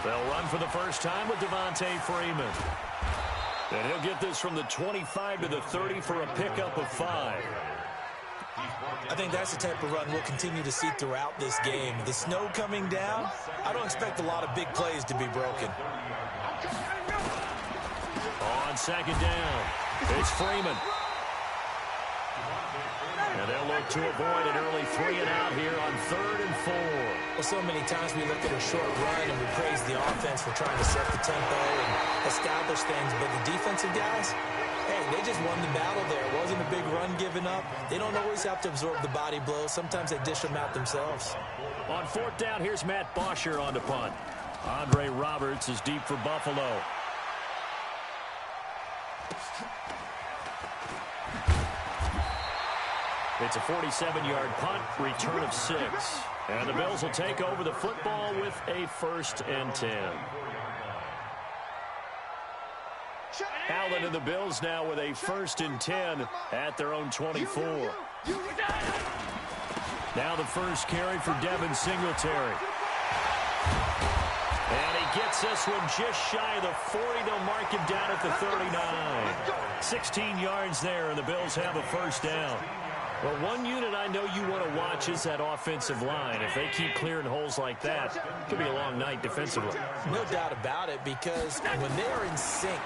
They'll run for the first time with Devontae Freeman. And he'll get this from the 25 to the 30 for a pickup of 5. I think that's the type of run we'll continue to see throughout this game. The snow coming down, I don't expect a lot of big plays to be broken. On second down, it's Freeman. And they'll look to avoid an early 3-and-out here on 3rd and 4. Well, so many times we look at a short run and we praise the offense for trying to set the tempo and establish things, but the defensive guys, hey, they just won the battle there. It wasn't a big run given up. They don't always have to absorb the body blows. Sometimes they dish them out themselves. On 4th down, here's Matt Bosher on the punt. Andre Roberts is deep for Buffalo. It's a 47-yard punt, return of 6. And the Bills will take over the football with a 1st and 10. Allen and the Bills now with a 1st and 10 at their own 24. Now the first carry for Devin Singletary. And he gets this one just shy of the 40. They'll mark him down at the 39. 16 yards there, and the Bills have a 1st down. Well, one unit I know you want to watch is that offensive line. If they keep clearing holes like that, it could be a long night defensively. No doubt about it, because when they are in sync,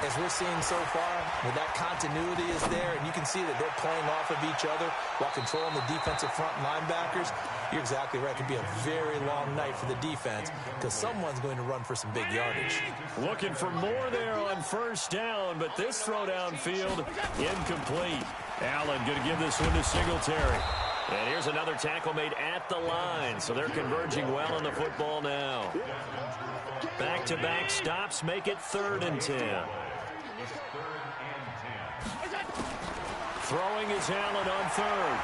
as we're seeing so far, when that continuity is there, and you can see that they're playing off of each other while controlling the defensive front linebackers, you're exactly right. It could be a very long night for the defense because someone's going to run for some big yardage. Looking for more there on 1st down, but this throw downfield incomplete. Allen going to give this one to Singletary. And here's another tackle made at the line, so they're converging well on the football now. Back-to-back stops make it 3rd and 10. Throwing is Allen on 3rd.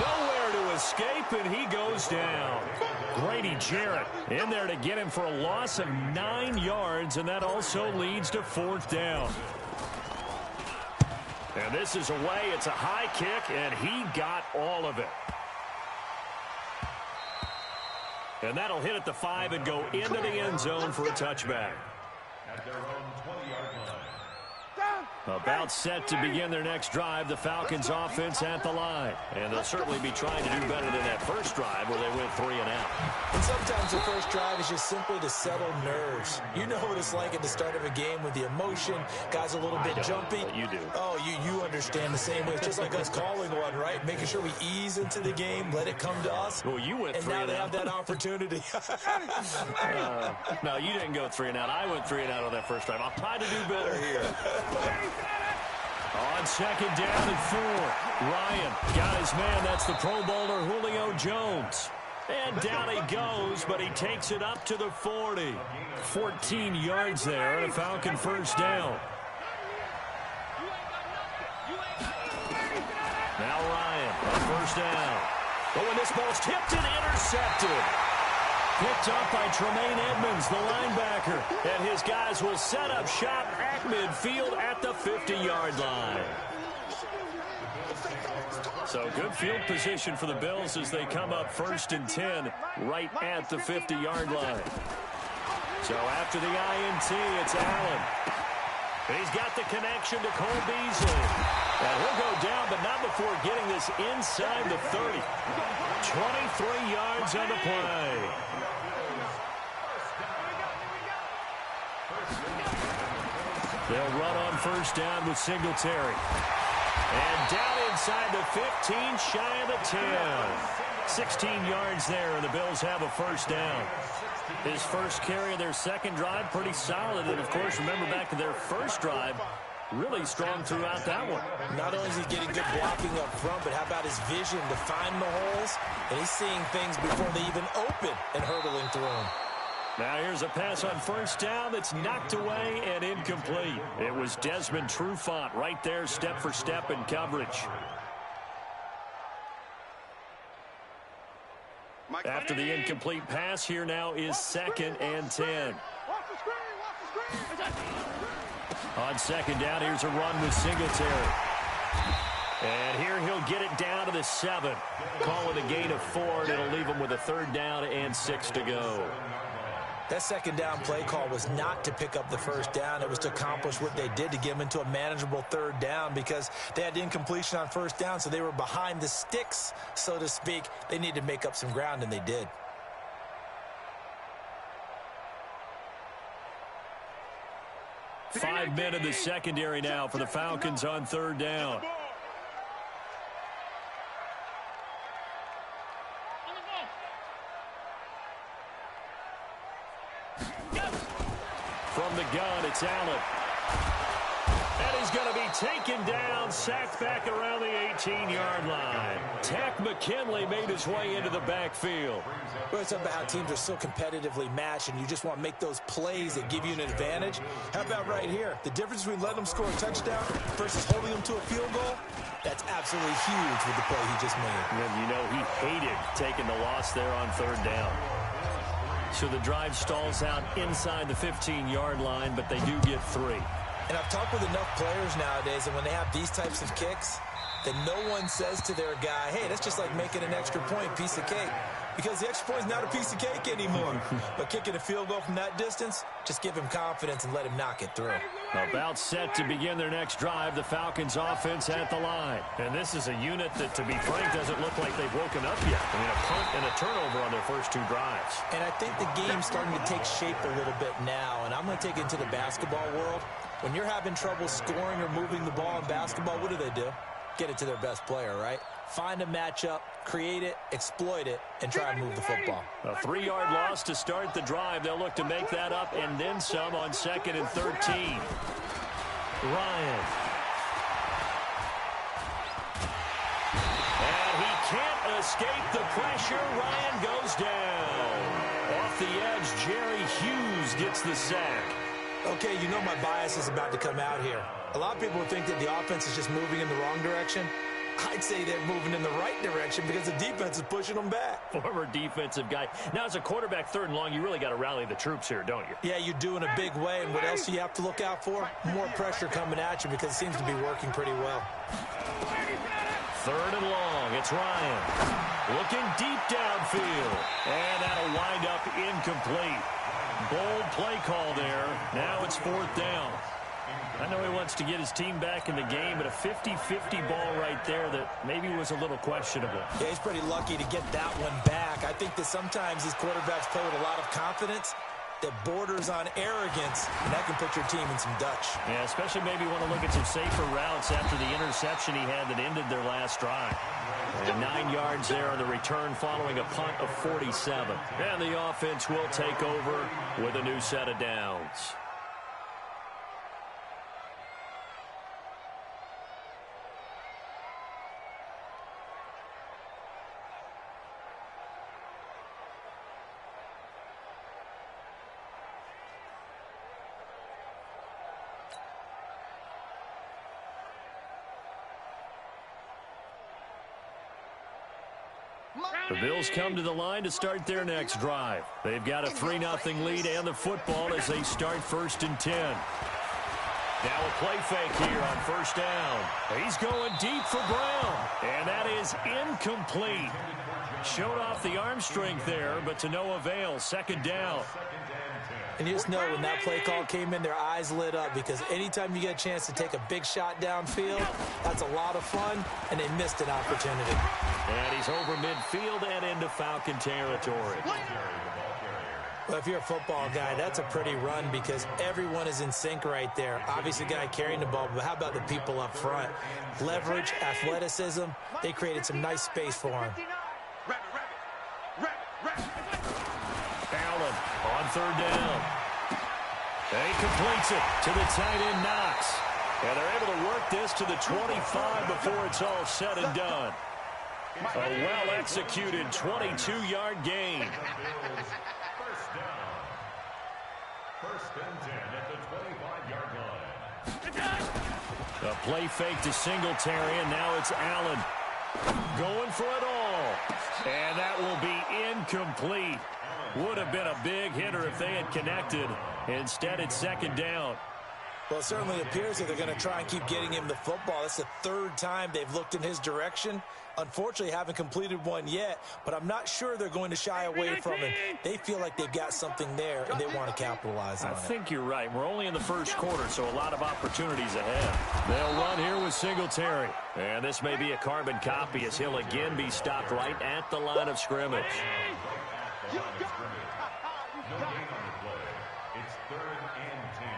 Nowhere to escape, and he goes down. Grady Jarrett in there to get him for a loss of 9 yards, and that also leads to 4th down. And this is away. It's a high kick, and he got all of it. And that'll hit at the 5 and go into the end zone for a touchback. About set to begin their next drive, the Falcons offense at the line. And they'll certainly be trying to do better than that first drive where they went 3-and-out. And sometimes the first drive is just simply to settle nerves. You know what it's like at the start of a game with the emotion. Guys a little bit jumpy. You do. Oh, you understand the same way. It's just like us calling one, right? Making sure we ease into the game, let it come to us. Well, you went 3-and-out. And now they have that opportunity. No, you didn't go 3-and-out. I went 3-and-out on that first drive. I'll try to do better here. On 2nd down and 4. Ryan got his man. That's the Pro Bowler Julio Jones. And down he goes, but he takes it up to the 40. 14 yards there and a Falcon 1st down. Now Ryan on 1st down. But when this ball's tipped and intercepted. Picked up by Tremaine Edmonds, the linebacker. And his guys will set up shop at midfield at the 50-yard line. So good field position for the Bills as they come up 1st and 10 right at the 50-yard line. So after the INT, it's Allen. And he's got the connection to Cole Beasley. And he'll go down, but not before getting this inside the 30. 23 yards on the play. They'll run on 1st down with Singletary. And down inside the 15, shy of the 10. 16 yards there, and the Bills have a 1st down. His first carry of their 2nd drive, pretty solid. And, of course, remember back to their first drive, really strong throughout that one. Not only is he getting good blocking up front, but how about his vision to find the holes? And he's seeing things before they even open and hurdling through them. Now here's a pass on 1st down that's knocked away and incomplete. It was Desmond Trufant right there, step for step in coverage. After the incomplete pass, here now is 2nd and 10. On 2nd down, here's a run with Singletary. And here he'll get it down to the 7. Call it a gain of 4, and it'll leave him with a 3rd down and 6 to go. That 2nd down play call was not to pick up the 1st down. It was to accomplish what they did to get them into a manageable 3rd down because they had incompletion on 1st down, so they were behind the sticks, so to speak. They needed to make up some ground, and they did. Five men in the secondary now for the Falcons on 3rd down. From the gun, it's Allen. And he's going to be taken down, sacked back around the 18-yard line. Tack McKinley made his way into the backfield. Well, it's about how teams are so competitively matched, and you just want to make those plays that give you an advantage. How about right here? The difference between letting them score a touchdown versus holding them to a field goal, that's absolutely huge with the play he just made. And you know he hated taking the loss there on 3rd down. So the drive stalls out inside the 15-yard line, but they do get 3. And I've talked with enough players nowadays, and when they have these types of kicks, that no one says to their guy, hey, that's just like making an extra point, piece of cake. Because the extra point is not a piece of cake anymore. But kicking a field goal from that distance, just give him confidence and let him knock it through. About set to begin their next drive, the Falcons offense at the line. And this is a unit that, to be frank, doesn't look like they've woken up yet. I mean, a punt and a turnover on their first 2 drives. And I think the game's starting to take shape a little bit now. And I'm going to take it into the basketball world. When you're having trouble scoring or moving the ball in basketball, what do? Get it to their best player, right? Find a matchup, create it, exploit it, and try and move the football. A 3-yard loss to start the drive. They'll look to make that up and then some on 2nd and 13. Ryan. And he can't escape the pressure. Ryan goes down. Off the edge, Jerry Hughes gets the sack. Okay, you know my bias is about to come out here. A lot of people think that the offense is just moving in the wrong direction. I'd say they're moving in the right direction because the defense is pushing them back. Former defensive guy. Now, as a quarterback 3rd and long, you really got to rally the troops here, don't you? Yeah, you do in a big way. And what else do you have to look out for? More pressure coming at you because it seems to be working pretty well. 3rd and long. It's Ryan. Looking deep downfield. And that'll wind up incomplete. Bold play call there. Now it's 4th down. I know he wants to get his team back in the game, but a 50-50 ball right there that maybe was a little questionable. Yeah, he's pretty lucky to get that one back. I think that sometimes these quarterbacks play with a lot of confidence that borders on arrogance, and that can put your team in some Dutch. Yeah, especially maybe want to look at some safer routes after the interception he had that ended their last drive. And 9 yards there on the return following a punt of 47. And the offense will take over with a new set of downs. The Bills come to the line to start their next drive. They've got a 3-0 lead and the football as they start 1st and 10. Now a play fake here on 1st down. He's going deep for Brown, and that is incomplete. Showed off the arm strength there, but to no avail. 2nd down. And you just know when that play call came in, their eyes lit up because anytime you get a chance to take a big shot downfield, that's a lot of fun, and they missed an opportunity. And he's over midfield and into Falcon territory. Well, if you're a football guy, that's a pretty run because everyone is in sync right there. Obviously, the guy carrying the ball, but how about the people up front? Leverage, athleticism, they created some nice space for him. Allen on 3rd down. And he completes it to the tight end Knox. And they're able to work this to the 25 before it's all said and done. A well-executed 22-yard gain. First and 10 at the 25-yard line. A play fake to Singletary, and now it's Allen. Going for it all. And that will be incomplete. Would have been a big hitter if they had connected. Instead, it's 2nd down. Well, it certainly appears that they're going to try and keep getting him the football. That's the third time they've looked in his direction. Unfortunately, haven't completed one yet, but I'm not sure they're going to shy away from him. They feel like they've got something there, and they want to capitalize on it. I think you're right. We're only in the first quarter, so a lot of opportunities ahead. They'll run here with Singletary. And this may be a carbon copy as he'll again be stopped right at the line of scrimmage. No gain on the play. It's 3rd and 10.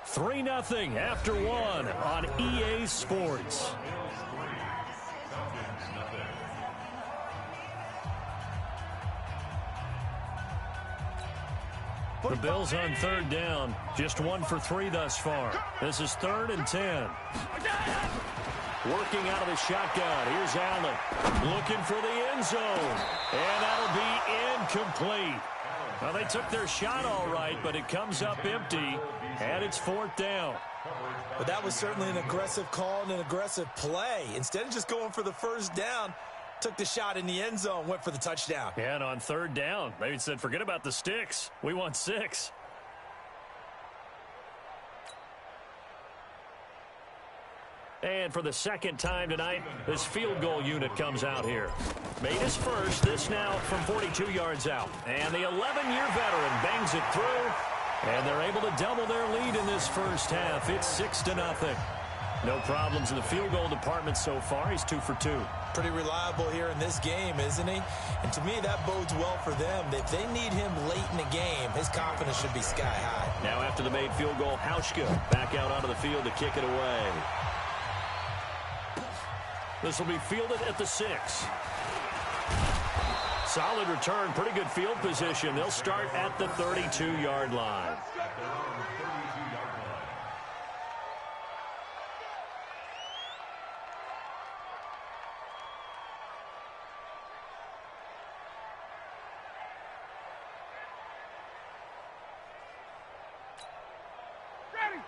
Three 0 after one on EA Sports. The Bills on 3rd down, just 1 for 3 thus far. This is 3rd and 10. Working out of the shotgun. Here's Allen looking for the end zone. And that'll be incomplete. Well, they took their shot all right, but it comes up empty, and it's 4th down. But that was certainly an aggressive call and an aggressive play. Instead of just going for the first down, took the shot in the end zone, went for the touchdown. Yeah, and on 3rd down, they said, forget about the sticks. We want 6. And for the second time tonight, this field goal unit comes out here. Made his first, this now from 42 yards out. And the 11-year veteran bangs it through, and they're able to double their lead in this first half. It's 6-0. No problems in the field goal department so far. He's 2 for 2. Pretty reliable here in this game, isn't he? And to me, that bodes well for them. If they need him late in the game, his confidence should be sky high. Now after the made field goal, Hauschka back out onto the field to kick it away. This will be fielded at the 6. Solid return, pretty good field position. They'll start at the 32-yard line.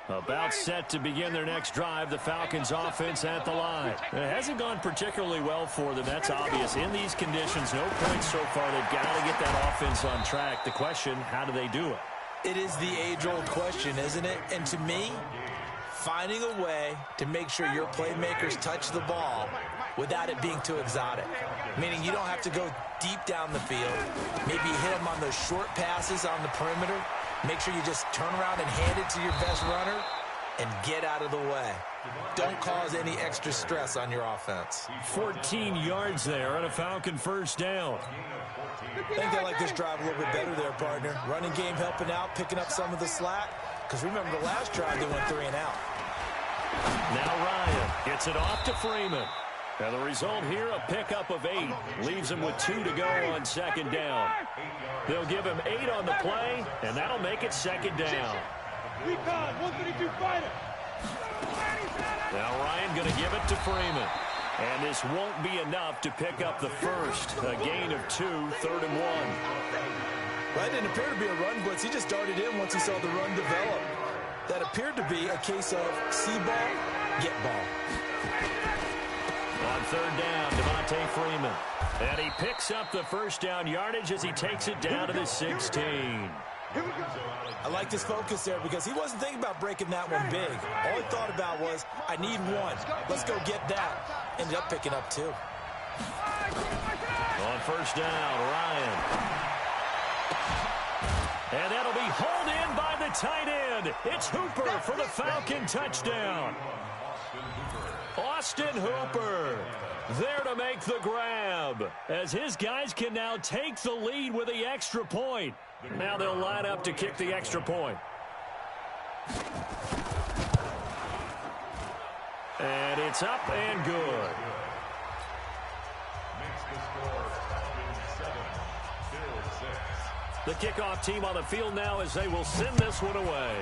About set to begin their next drive, the Falcons offense at the line. It hasn't gone particularly well for them, that's obvious. In these conditions, no points so far. They've got to get that offense on track. The question, how do they do it? It is the age-old question, isn't it? And to me, finding a way to make sure your playmakers touch the ball without it being too exotic. Meaning you don't have to go deep down the field. Maybe you hit them on those short passes on the perimeter. Make sure you just turn around and hand it to your best runner and get out of the way. Don't cause any extra stress on your offense. 14 yards there on a Falcon first down. I think they like this drive a little bit better there, partner. Running game helping out, picking up some of the slack. Because remember, the last drive they went 3 and out. Now Ryan gets it off to Freeman. And the result here, a pickup of 8. Leaves him with 2 to go on 2nd down. They'll give him 8 on the play, and that'll make it 2nd down. Recon, 132 fighter. Now Ryan going to give it to Freeman. And this won't be enough to pick up the first. A gain of 2, 3rd and 1. Well, it didn't appear to be a run blitz. He just darted in once he saw the run develop. That appeared to be a case of see ball, get ball. On 3rd down, Devontae Freeman. And he picks up the first down yardage as he takes it down to the 16. I liked his focus there because he wasn't thinking about breaking that one big. All he thought about was, I need 1. Let's go get that. Ended up picking up 2. On 1st down, Ryan. And that'll be hauled in by the tight end. It's Hooper for the Falcon touchdown. Austin Hooper there to make the grab as his guys can now take the lead with the extra point. Now they'll line up to kick the extra point. And it's up and good. Makes the score Falcons 7, Bills 6. The kickoff team on the field now as they will send this one away.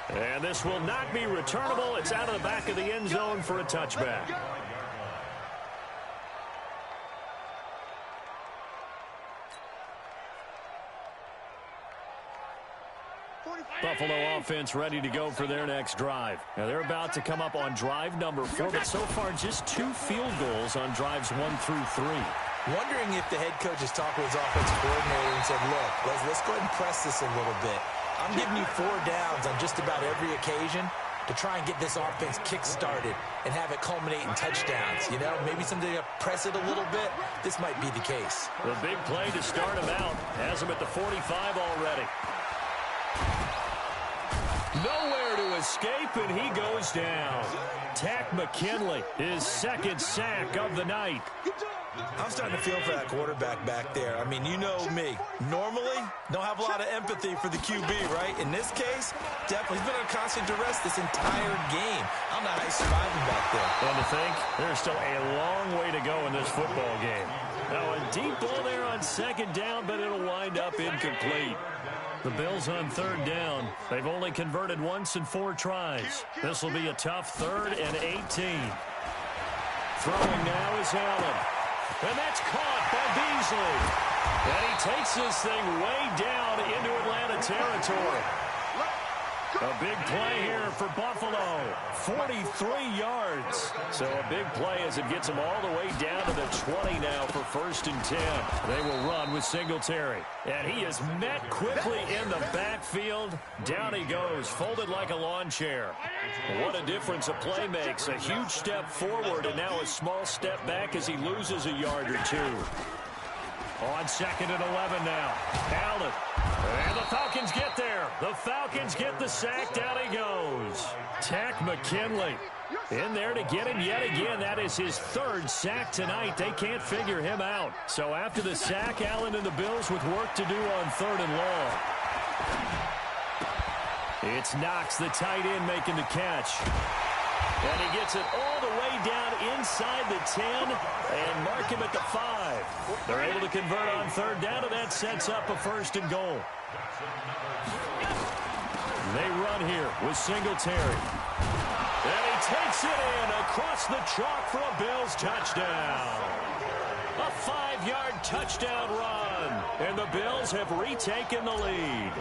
And this will not be returnable. It's out of the back of the end zone for a touchback. Buffalo offense ready to go for their next drive. Now they're about to come up on drive number 4, but so far just 2 field goals on drives 1 through 3. Wondering if the head coach has talked with his offensive coordinator and said, look, let's go ahead and press this a little bit. I'm giving you 4 downs on just about every occasion to try and get this offense kick-started and have it culminate in touchdowns. You know, maybe something to press it a little bit. This might be the case. The big play to start him out. Has him at the 45 already. Nowhere to escape, and he goes down. Tack McKinley, his 2nd sack of the night. I'm starting to feel for that quarterback back there. I mean, you know me. Normally, don't have a lot of empathy for the QB, right? In this case, definitely. He's been under constant duress this entire game. I don't know how he's surviving back there. And to think, there's still a long way to go in this football game. Now, a deep ball there on 2nd down, but it'll wind up incomplete. The Bills on 3rd down. They've only converted once in 4 tries. This will be a tough 3rd and 18. Throwing now is Allen. And that's caught by Beasley. And he takes this thing way down into Atlanta territory. A big play here for Buffalo. 43 yards. So a big play as it gets them all the way down to the 20 now for 1st and 10. They will run with Singletary. And he is met quickly in the backfield. Down he goes, folded like a lawn chair. What a difference a play makes. A huge step forward and now a small step back as he loses a yard or 2. On 2nd and 11 now. Allen. And the Falcons get there. The Falcons get the sack. Down he goes. Tack McKinley in there to get him yet again. That is his 3rd sack tonight. They can't figure him out. So after the sack, Allen and the Bills with work to do on 3rd and long. It's Knox, the tight end, making the catch. And he gets it all the way down inside the 10 and mark him at the 5. They're able to convert on 3rd down, and that sets up a 1st and goal. They run here with Singletary. And he takes it in across the chalk for a Bills touchdown. A 5-yard touchdown run. And the Bills have retaken the lead.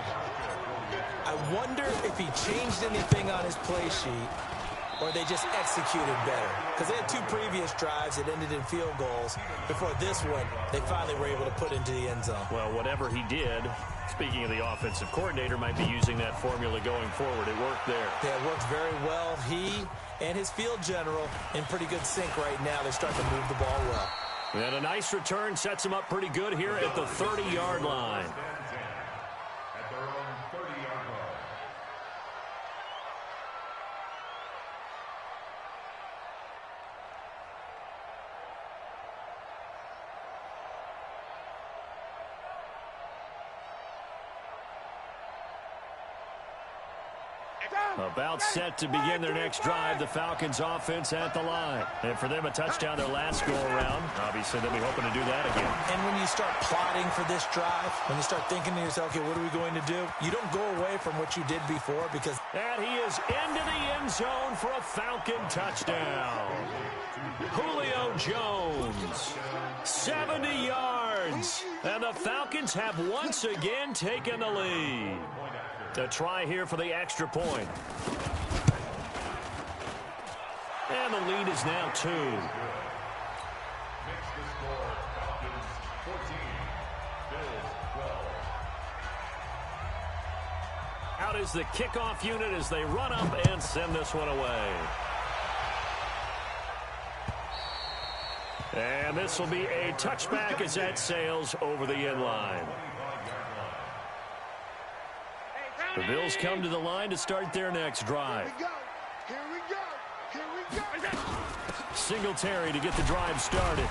I wonder if he changed anything on his play sheet or they just executed better. Because they had 2 previous drives that ended in field goals. Before this one, they finally were able to put into the end zone. Well, whatever he did, speaking of the offensive coordinator, might be using that formula going forward. It worked there. Yeah, it worked very well. He and his field general in pretty good sync right now. They're starting to move the ball well. And a nice return sets him up pretty good here at the 30-yard line. At their own 30-yard line. About set to begin their next drive, the Falcons offense at the line. And for them, a touchdown their last go-around. Obviously, they'll be hoping to do that again. And when you start plotting for this drive, when you start thinking to yourself, okay, what are we going to do? You don't go away from what you did before because... And he is into the end zone for a Falcon touchdown. Julio Jones, 70 yards. And the Falcons have once again taken the lead. To try here for the extra point. And the lead is now 2. Makes the score Falcons 14, Bills 12. Out is the kickoff unit as they run up and send this one away. And this will be a touchback as that sails over the end line. The Bills come to the line to start their next drive. Here we go. Singletary to get the drive started.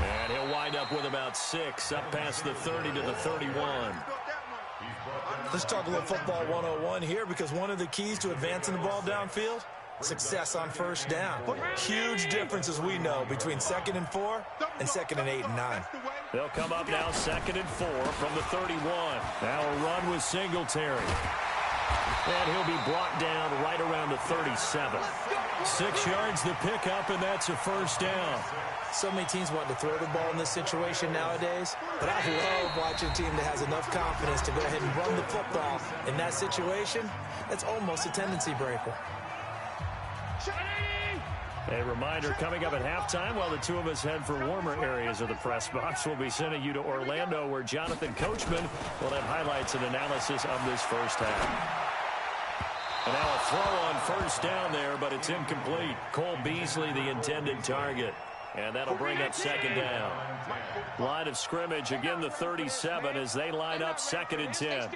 And he'll wind up with about 6, up past the 30 to the 31. Let's talk a little football 101 here because one of the keys to advancing the ball downfield, success on 1st down. Huge difference, as we know, between 2nd and 4 and 2nd and 8 and 9. They'll come up now 2nd and 4 from the 31. Now a run with Singletary. And he'll be brought down right around the 37. 6 yards the pickup, and that's a first down. So many teams want to throw the ball in this situation nowadays, but I love watching a team that has enough confidence to go ahead and run the football. In that situation, that's almost a tendency breaker. A reminder, coming up at halftime, while the two of us head for warmer areas of the press box, we'll be sending you to Orlando, where Jonathan Coachman will have highlights and analysis of this first half. And now a throw on first down there, but it's incomplete. Cole Beasley, the intended target. And that'll bring up second down. Line of scrimmage, again the 37 as they line up 2nd and 10.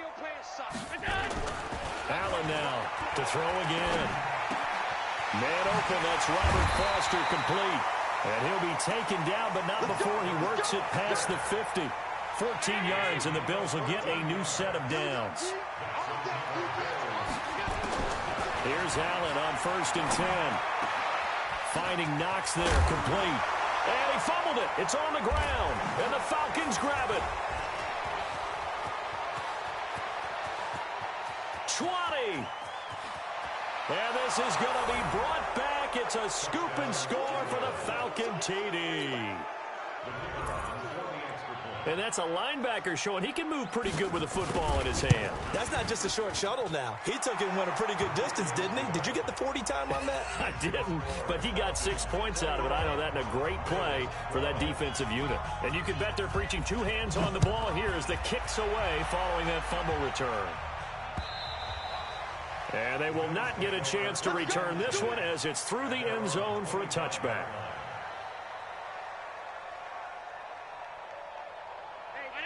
Allen now to throw again. Man open, that's Robert Foster, complete. And he'll be taken down, but not before he works it past the 50. 14 yards, and the Bills will get a new set of downs. Here's Allen on 1st and 10. Finding Knox there, complete. And he fumbled it. It's on the ground, and the Falcons grab it. 20. And this is going to be brought back. It's a scoop and score for the Falcon TD. And that's a linebacker showing he can move pretty good with a football in his hand. That's not just a short shuttle now. He took it and went a pretty good distance, didn't he? Did you get the 40 time on that? I didn't, but he got 6 points out of it. I know that in a great play for that defensive unit. And you can bet they're preaching 2 hands on the ball here as the kick's away following that fumble return. And they will not get a chance to return this one as it's through the end zone for a touchback.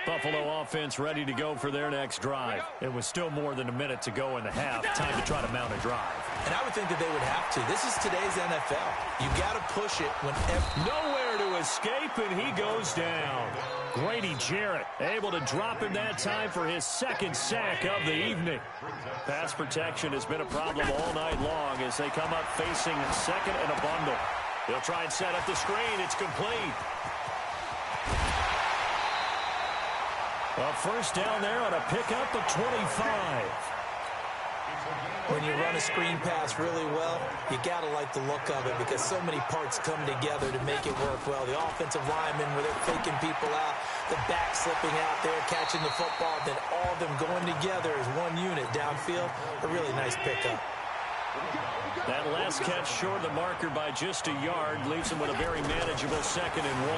Buffalo offense ready to go for their next drive. It was still more than a minute to go in the half. Time to try to mount a drive. And I would think that they would have to. This is today's NFL. You got to push it whenever. Nowhere to escape, and he goes down. Grady Jarrett able to drop him that time for his 2nd sack of the evening. Pass protection has been a problem all night long as they come up facing 2nd and a bundle. They'll try and set up the screen. It's complete. A first down there on a pickup of 25. When you run a screen pass really well, you got to like the look of it because so many parts come together to make it work well. The offensive linemen, where they're faking people out, the back slipping out there, catching the football, then all of them going together as one unit downfield. A really nice pickup. That last catch short of the marker by just a yard leaves him with a very manageable 2nd and 1.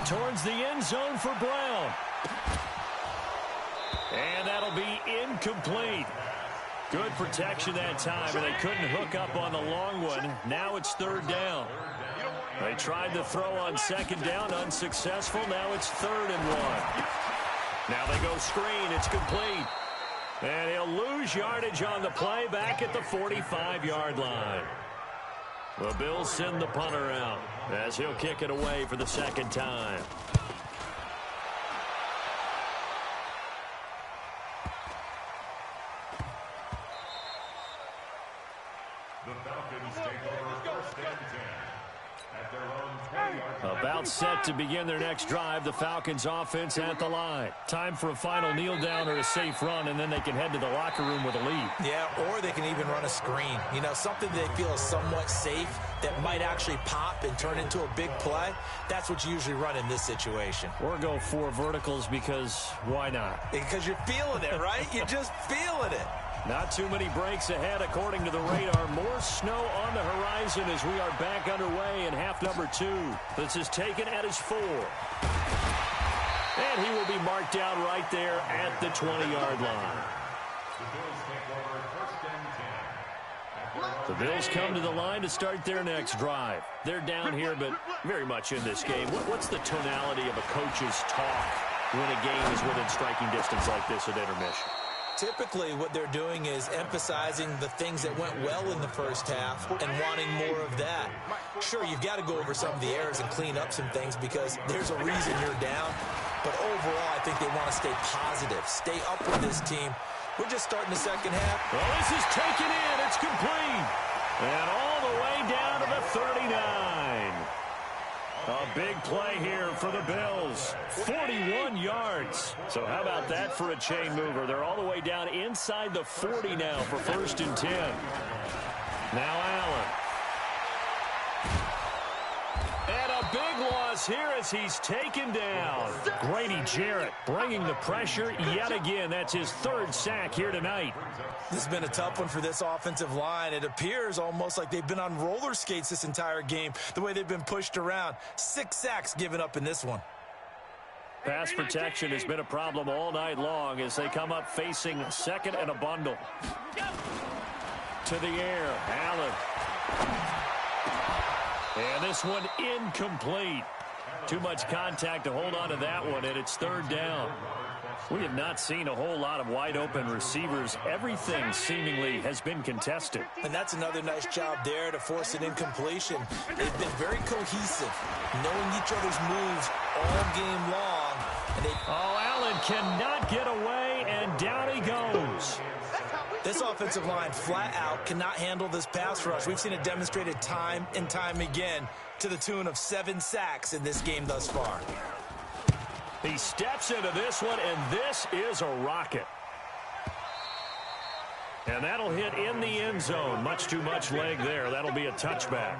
Towards the end zone for Brown. And that'll be incomplete. Good protection that time, and they couldn't hook up on the long one. Now it's 3rd down. They tried to throw on 2nd down, unsuccessful. Now it's 3rd and 1. Now they go screen. It's complete. And he'll lose yardage on the play back at the 45-yard line. The Bills send the punter out as he'll kick it away for the 2nd time. The Falcons take over 1st and 10 at their own 20-yard line. About set to begin their next drive, the Falcons offense at the line. Time for a final kneel down or a safe run, and then they can head to the locker room with a lead. Yeah, or they can even run a screen. You know, something they feel is somewhat safe that might actually pop and turn into a big play. That's what you usually run in this situation. Or go 4 verticals because why not? Because you're feeling it, right? You're just feeling it. Not too many breaks ahead according to the radar. More snow on the horizon as we are back underway in half number 2. This is taken at his 4. And he will be marked down right there at the 20-yard line. The Bills come to the line to start their next drive. They're down here, but very much in this game. What's the tonality of a coach's talk when a game is within striking distance like this at intermission? Typically, what they're doing is emphasizing the things that went well in the first half and wanting more of that. Sure, you've got to go over some of the errors and clean up some things because there's a reason you're down. But overall, I think they want to stay positive, stay up with this team. We're just starting the 2nd half. Well, this is taken in. It's complete. And all the way down to the 39. A big play here for the Bills. 41 yards. So how about that for a chain mover? They're all the way down inside the 40 now for 1st and 10. Now Allen. And a big loss here as he's taken down. Grady Jarrett bringing the pressure yet again. That's his 3rd sack here tonight. This has been a tough one for this offensive line. It appears almost like they've been on roller skates this entire game, the way they've been pushed around. 6 sacks given up in this one. Pass protection has been a problem all night long as they come up facing 2nd and a bundle. To the air, Allen. And this one incomplete. Too much contact to hold on to that one, and it's 3rd down. We have not seen a whole lot of wide-open receivers. Everything seemingly has been contested. And that's another nice job there to force an incompletion. They've been very cohesive, knowing each other's moves all game long. And Allen cannot get away, and down he goes. This offensive line flat out cannot handle this pass rush. We've seen it demonstrated time and time again to the tune of 7 sacks in this game thus far. He steps into this one, and this is a rocket. And that'll hit in the end zone. Much too much leg there. That'll be a touchback.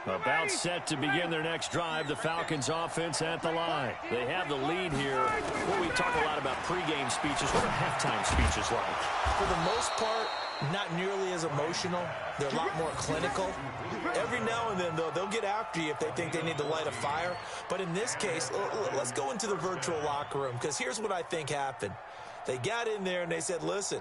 About set to begin their next drive, the Falcons offense at the line. They have the lead here. Well, we talk a lot about pregame speeches. What are halftime speeches like? For the most part, not nearly as emotional. They're a lot more clinical. Every now and then, though, they'll get after you if they think they need to light a fire. But in this case, let's go into the virtual locker room, because here's what I think happened. They got in there and they said, listen,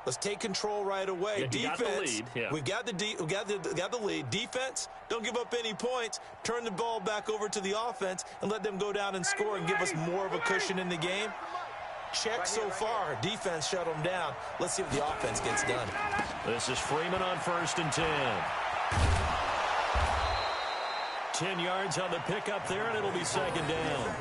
let's take control right away. Yeah, defense, we've got the lead. Defense, don't give up any points. Turn the ball back over to the offense and let them go down and score and give us more of a cushion in the game. Check so far. Defense shut them down. Let's see if the offense gets done. This is Freeman on 1st and 10. 10 yards on the pickup there, and it'll be 2nd down.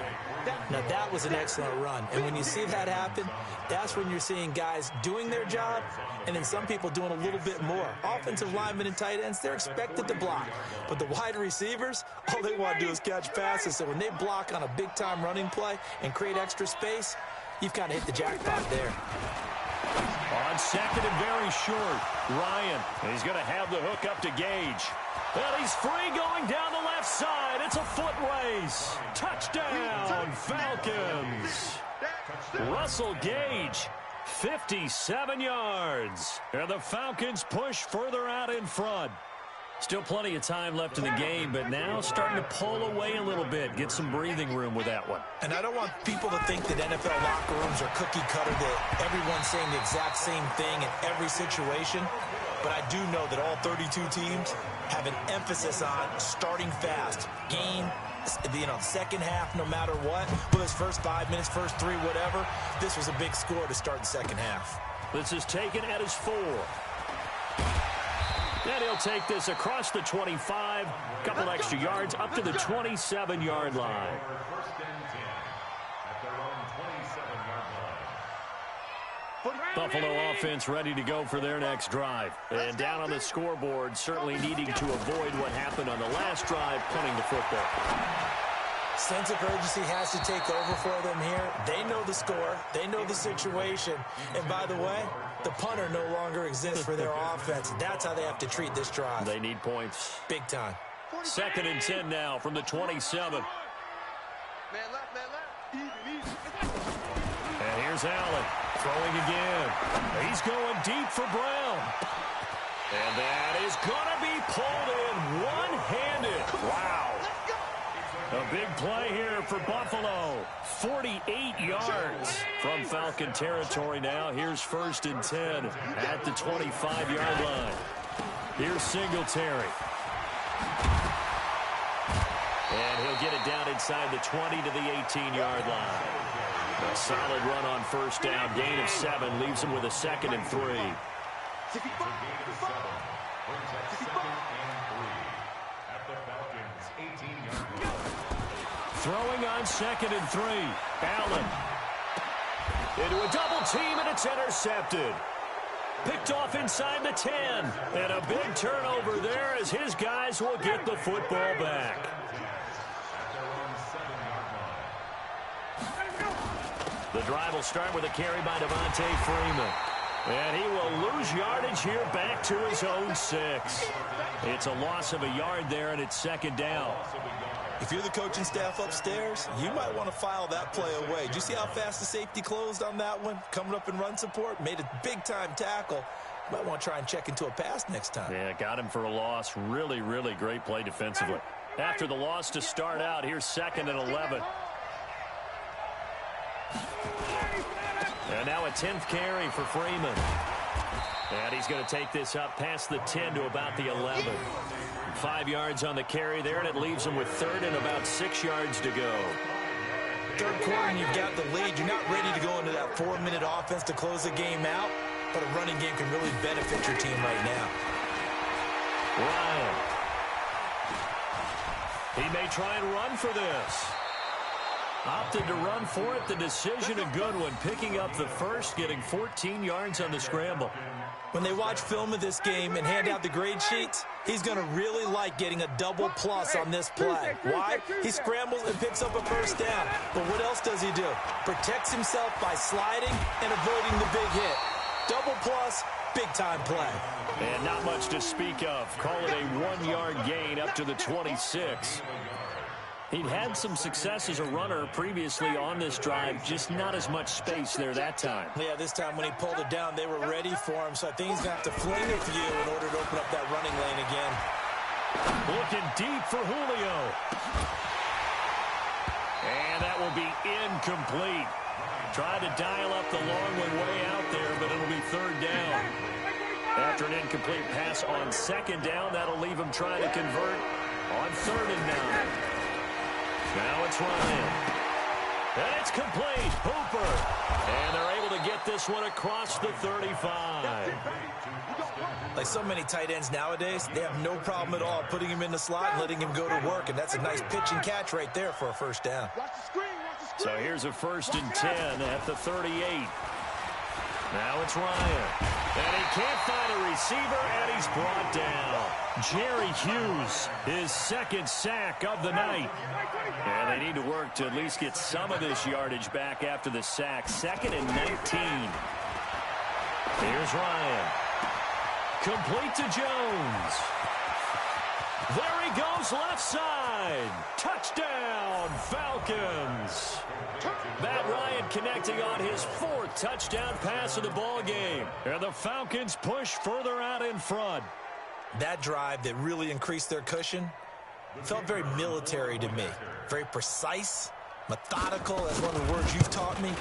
Now, that was an excellent run. And when you see that happen, that's when you're seeing guys doing their job and then some people doing a little bit more. Offensive linemen and tight ends, they're expected to block. But the wide receivers, all they want to do is catch passes. So when they block on a big-time running play and create extra space, you've got to hit the jackpot there. On 2nd and very short, Ryan. He's going to have the hook up to Gage. And he's free going down the left side. It's a foot race. Touchdown, Falcons. Russell Gage, 57 yards. And the Falcons push further out in front. Still plenty of time left in the game, but now starting to pull away a little bit. Get some breathing room with that one. And I don't want people to think that NFL locker rooms are cookie cutter, that everyone's saying the exact same thing in every situation. But I do know that all 32 teams have an emphasis on starting fast. Game, second half, no matter what. Whether it's first 5 minutes, first 3, whatever. This was a big score to start the second half. This is taken at his 4. And he'll take this across the 25. Couple extra yards up to the 27-yard line. Buffalo offense ready to go for their next drive. And down on the scoreboard, certainly needing to avoid what happened on the last drive, punting the football. Sense of urgency has to take over for them here. They know the score. They know the situation. And by the way, the punter no longer exists for their offense. That's how they have to treat this drive. They need points. Big time. 2nd and 10 now from the 27. Man left, man left. Easy. And here's Allen throwing again. He's going deep for Brown. And that is going to be pulled in one-handed. Wow. A big play here for Buffalo. 48 yards from Falcon territory now. Here's 1st and 10 at the 25-yard line. Here's Singletary. And he'll get it down inside the 20 to the 18-yard line. A solid run on 1st down. Gain of 7 leaves him with a 2nd and 3. Throwing on 2nd and 3. Allen. Into a double team, and it's intercepted. Picked off inside the 10. And a big turnover there as his guys will get the football back. The drive will start with a carry by Devontae Freeman. And he will lose yardage here back to his own 6. It's a loss of a yard there, and it's second down. If you're the coaching staff upstairs, you might want to file that play away. Did you see how fast the safety closed on that one? Coming up in run support, made a big-time tackle. You might want to try and check into a pass next time. Yeah, got him for a loss. Really, really great play defensively. After the loss to start out, here's 2nd and 11. And now a 10th carry for Freeman. And he's going to take this up past the 10 to about the 11. 5 yards on the carry there, and it leaves him with 3rd and about 6 yards to go. Third quarter, and you've got the lead. You're not ready to go into that 4-minute offense to close the game out, but a running game can really benefit your team right now. Ryan. He may try and run for this. Opted to run for it. The decision a good one. Picking up the first, getting 14 yards on the scramble. When they watch film of this game and hand out the grade sheets, he's going to really like getting a double plus on this play. Why? He scrambles and picks up a first down. But what else does he do? Protects himself by sliding and avoiding the big hit. Double plus, big-time play. And not much to speak of. Call it a 1-yard gain up to the 26. He'd had some success as a runner previously on this drive, just not as much space there that time. Yeah, this time when he pulled it down, they were ready for him, so I think he's going to have to fling a few in order to open up that running lane again. Looking deep for Julio. And that will be incomplete. Tried to dial up the long one way out there, but it'll be 3rd down. After an incomplete pass on 2nd down, that'll leave him trying to convert on 3rd and 9. Now it's Ryan. And it's complete. Hooper. And they're able to get this one across the 35. Like so many tight ends nowadays, they have no problem at all putting him in the slot and letting him go to work. And that's a nice pitch and catch right there for a first down. So here's a 1st and 10 at the 38. Now it's Ryan. And he can't find a receiver, and he's brought down. Jerry Hughes, his 2nd sack of the night. And they need to work to at least get some of this yardage back after the sack. 2nd and 19. Here's Ryan. Complete to Jones. There he goes left side. Touchdown, Falcons. Matt Ryan connecting on his 4th touchdown pass of the ball game. And the Falcons push further out in front. That drive that really increased their cushion felt very military to me. Very precise, methodical. That's one of the words you've taught me.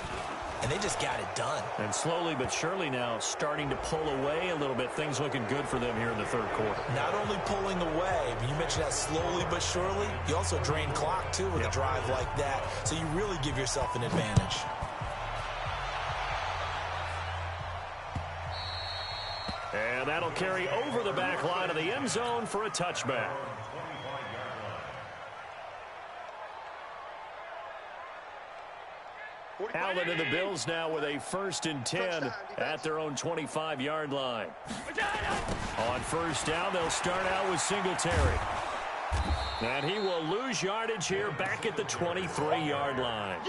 And they just got it done. And slowly but surely now starting to pull away a little bit. Things looking good for them here in the 3rd quarter. Not only pulling away, but you mentioned that slowly but surely. You also drain clock, too, with a drive like that. So you really give yourself an advantage. And that'll carry over the back line of the end zone for a touchback. Allen and the Bills now with a 1st and 10 at their own 25-yard line. On 1st down, they'll start out with Singletary. And he will lose yardage here back at the 23-yard line.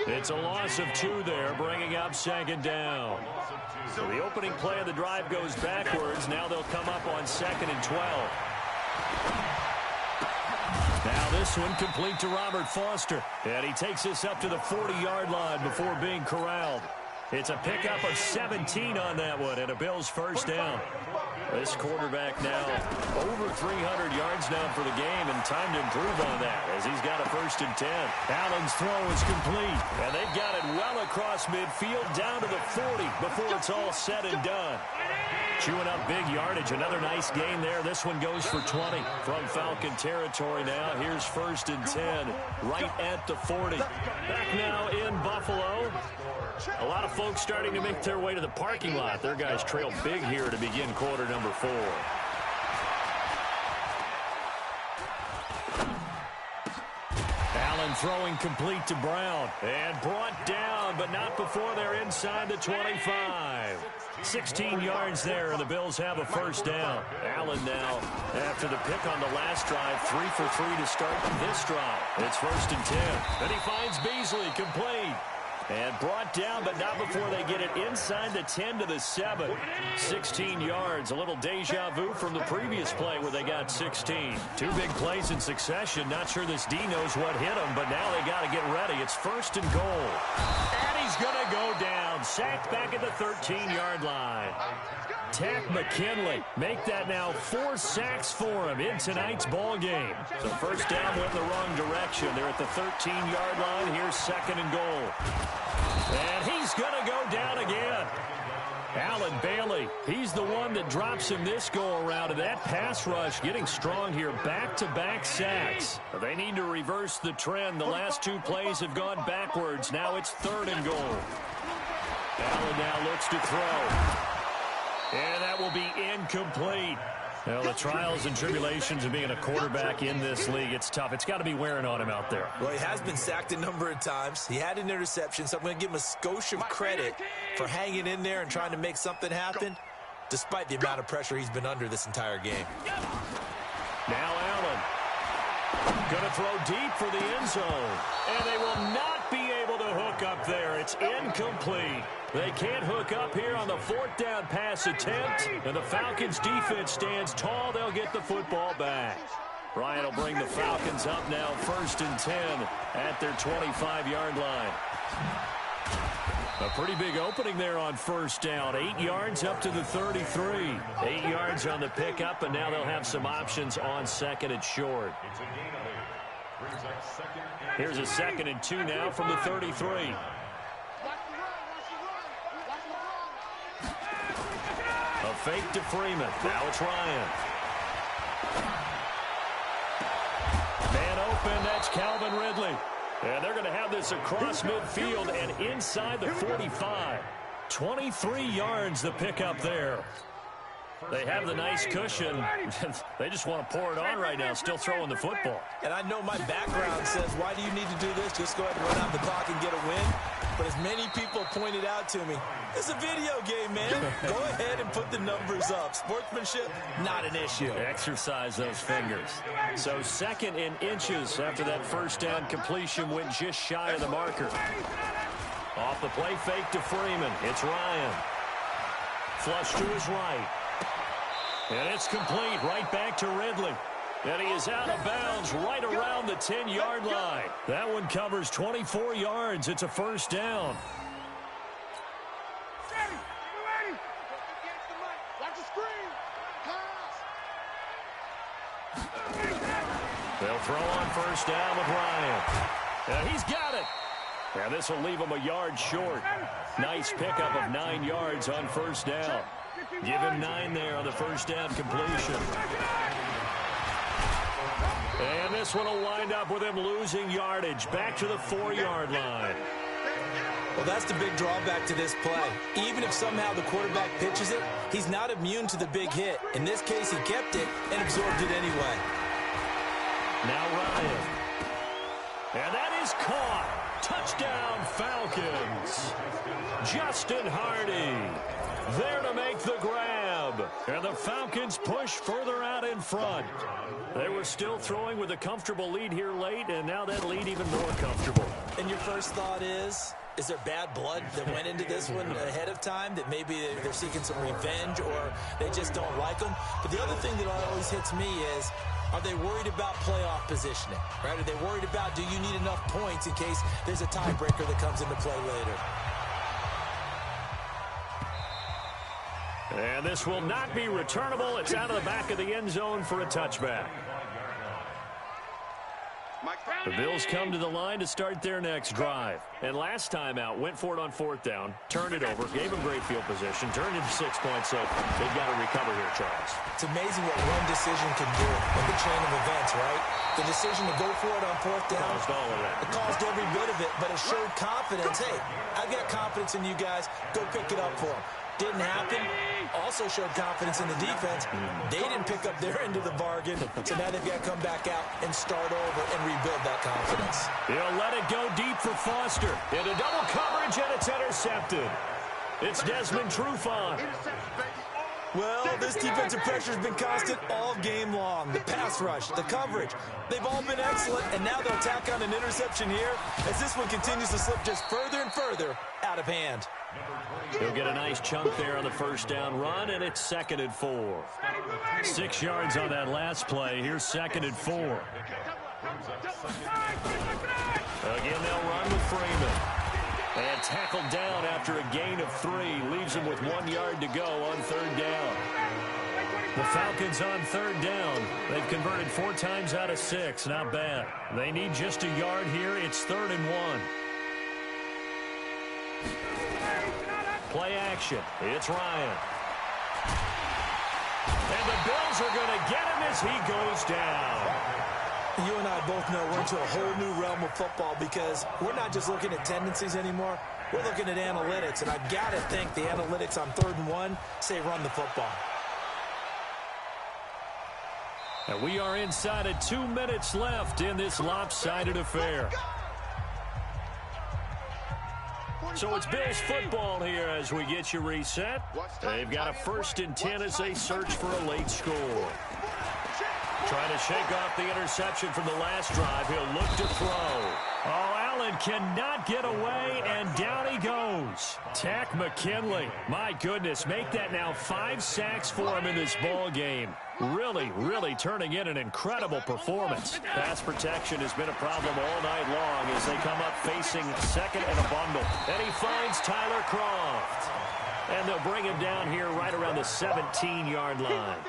It's a loss of 2 there, bringing up 2nd down. So the opening play of the drive goes backwards. Now they'll come up on 2nd and 12. Now this one complete to Robert Foster. And he takes this up to the 40-yard line before being corralled. It's a pickup of 17 on that one and a Bills 1st down. This quarterback now over 300 yards now for the game, and time to improve on that as he's got a 1st and 10. Allen's throw is complete, and they've got it well across midfield down to the 40 before it's all said and done. Chewing up big yardage. Another nice gain there. This one goes for 20 from Falcon territory now. Here's 1st and 10 right at the 40. Back now in Buffalo. A lot of folks starting to make their way to the parking lot. Their guys trail big here to begin quarter number 4. Allen throwing complete to Brown. And brought down, but not before they're inside the 25. 16 yards there, and the Bills have a first down. Allen now, after the pick on the last drive, 3 for 3 to start this drive. It's 1st and 10. Then he finds Beasley, complete. And brought down, but not before they get it inside the 10 to the 7. 16 yards, a little deja vu from the previous play where they got 16. 2 big plays in succession. Not sure this D knows what hit him, but now they got to get ready. It's 1st and goal. And he's going to go down. Sacked back at the 13-yard line. Tack McKinley make that now 4 sacks for him in tonight's ball game. So first down went in the wrong direction. They're at the 13-yard line. Here's 2nd and goal. And he's going to go down again. Allen Bailey, he's the one that drops him this go-around. And that pass rush getting strong here. Back-to-back sacks. They need to reverse the trend. The last 2 plays have gone backwards. Now it's 3rd and goal. Allen now looks to throw. And that will be incomplete. Well, the trials and tribulations of being a quarterback in this league, it's tough. It's got to be wearing on him out there. Well, he has been sacked a number of times. He had an interception, so I'm going to give him a skosh of credit for hanging in there and trying to make something happen, despite the amount of pressure he's been under this entire game. Now Allen going to throw deep for the end zone. And they will not be able to hook up there. It's incomplete. They can't hook up here on the 4th down pass attempt. And the Falcons defense stands tall. They'll get the football back. Ryan will bring the Falcons up now 1st and 10 at their 25-yard line. A pretty big opening there on 1st down. 8 yards up to the 33. 8 yards on the pickup, and now they'll have some options on 2nd and short. Here's a 2nd and 2 now from the 33. A fake to Freeman. Now it's Ryan. Man open, that's Calvin Ridley. And they're going to have this across midfield and inside the 45. 23 yards the pickup there. They have the nice cushion. They just want to pour it on right now, still throwing the football. And I know my background says, why do you need to do this? Just go ahead and run out the clock and get a win. But as many people pointed out to me, it's a video game, man. Go ahead and put the numbers up. Sportsmanship, not an issue. Exercise those fingers. So 2nd and inches after that 1st down completion went just shy of the marker. Off the play fake to Freeman. It's Ryan. Flush to his right. And it's complete right back to Ridley. And he is out of bounds right around the 10-yard line. That one covers 24 yards. It's a 1st down. They'll throw on 1st down with Ryan. And he's got it. And this will leave him a yard short. Nice pickup of 9 yards on 1st down. Give him 9 there on the 1st down completion. And this one will wind up with him losing yardage back to the 4-yard line. Well, that's the big drawback to this play. Even if somehow the quarterback pitches it, he's not immune to the big hit. In this case, he kept it and absorbed it anyway. Now Ryan. And that is caught. Touchdown, Falcons. Justin Hardy there to make the grab. And the Falcons push further out in front. They were still throwing with a comfortable lead here late, and now that lead even more comfortable. And your first thought is there bad blood that went into this one ahead of time, that maybe they're seeking some revenge or they just don't like them? But the other thing that always hits me is, are they worried about playoff positioning? Right? Are they worried about, do you need enough points in case there's a tiebreaker that comes into play later? And this will not be returnable. It's out of the back of the end zone for a touchback. The Bills come to the line to start their next drive. And last time out, went for it on 4th down, turned it over, gave them great field position, turned it to 6 points, so they've got to recover here, Charles. It's amazing what one decision can do in the chain of events, right? The decision to go for it on 4th down, caused all of that. It caused every bit of it, but it showed confidence. Hey, I've got confidence in you guys. Go pick it up for them. Didn't happen. Also showed confidence in the defense. They didn't pick up their end of the bargain, so now they've got to come back out and start over and rebuild that confidence. He'll let it go deep for Foster. Into double coverage, and it's intercepted. It's Desmond Trufant. Well, this defensive pressure has been constant all game long. The pass rush, the coverage, they've all been excellent, and now they'll tack on an interception here as this one continues to slip just further and further out of hand. He'll get a nice chunk there on the first down run, and it's 2nd and 4. 6 yards on that last play. Here's 2nd and 4. Again, they'll run with Freeman. And tackled down after a gain of 3. Leaves him with 1 yard to go on 3rd down. The Falcons on 3rd down. They've converted 4 times out of 6. Not bad. They need just a yard here. It's 3rd and 1. Play action. It's Ryan. And the Bills are going to get him as he goes down. You and I both know we're into a whole new realm of football because we're not just looking at tendencies anymore. We're looking at analytics, and I've got to think the analytics on 3rd and 1 say run the football. And we are inside of 2 minutes left in this lopsided affair. So it's Bills football here as we get you reset. They've got a 1st and 10 as they search for a late score. Trying to shake off the interception from the last drive. He'll look to throw. Oh, Allen cannot get away, and down he goes. Tack McKinley. My goodness, make that now 5 sacks for him in this ball game. Really, really turning in an incredible performance. Pass protection has been a problem all night long as they come up facing 2nd and a bundle. And he finds Tyler Croft. And they'll bring him down here right around the 17-yard line.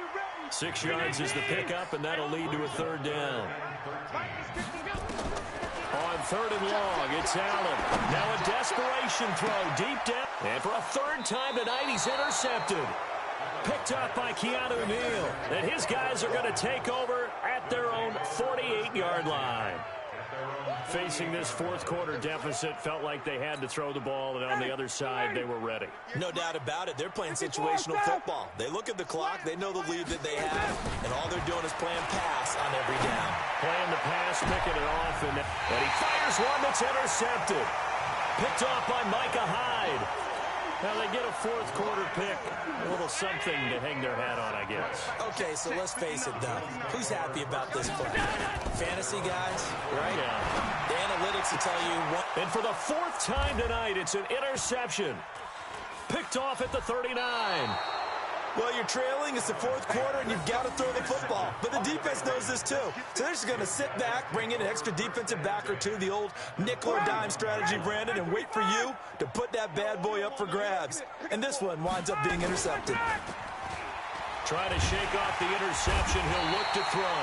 6 yards is the pickup, and that'll lead to a 3rd down. On 3rd and long, it's Allen. Now a desperation throw deep down. And for a 3rd time tonight, he's intercepted. Picked up by Keanu Neal. And his guys are going to take over at their own 48-yard line. Facing this 4th quarter deficit, felt like they had to throw the ball, and on the other side, they were ready. No doubt about it. They're playing situational football. They look at the clock. They know the lead that they have, and all they're doing is playing pass on every down. Playing the pass, picking it off, and he fires one that's intercepted. Picked off by Micah Hyde. Now they get a 4th quarter pick. A little something to hang their hat on, I guess. Okay, so let's face it, though. Who's happy about this play? Fantasy guys, right? Yeah. The analytics will tell you what. And for the 4th time tonight, it's an interception. Picked off at the 39. Well, you're trailing. It's the 4th quarter, and you've got to throw the football. But the defense knows this, too. So they're just going to sit back, bring in an extra defensive back or two, the old nickel or dime strategy, Brandon, and wait for you to put that bad boy up for grabs. And this one winds up being intercepted. Trying to shake off the interception. He'll look to throw.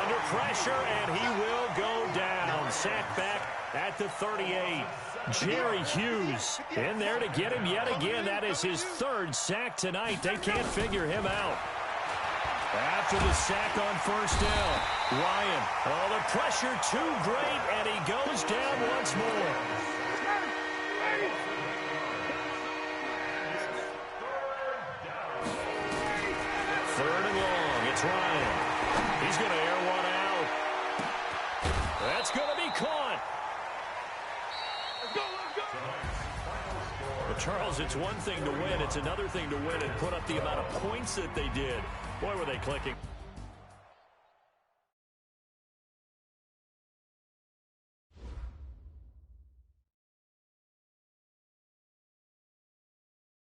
Under pressure, and he will go down. Sacked back at the 38. Jerry Hughes in there to get him yet again. That is his 3rd sack tonight. They can't figure him out. After the sack on 1st down, Ryan. Oh, the pressure too great, and he goes down once more. 3rd and long. It's Ryan. He's going to air one out. That's going to be caught. But Charles, it's one thing to win. It's another thing to win and put up the amount of points that they did. Boy, were they clicking.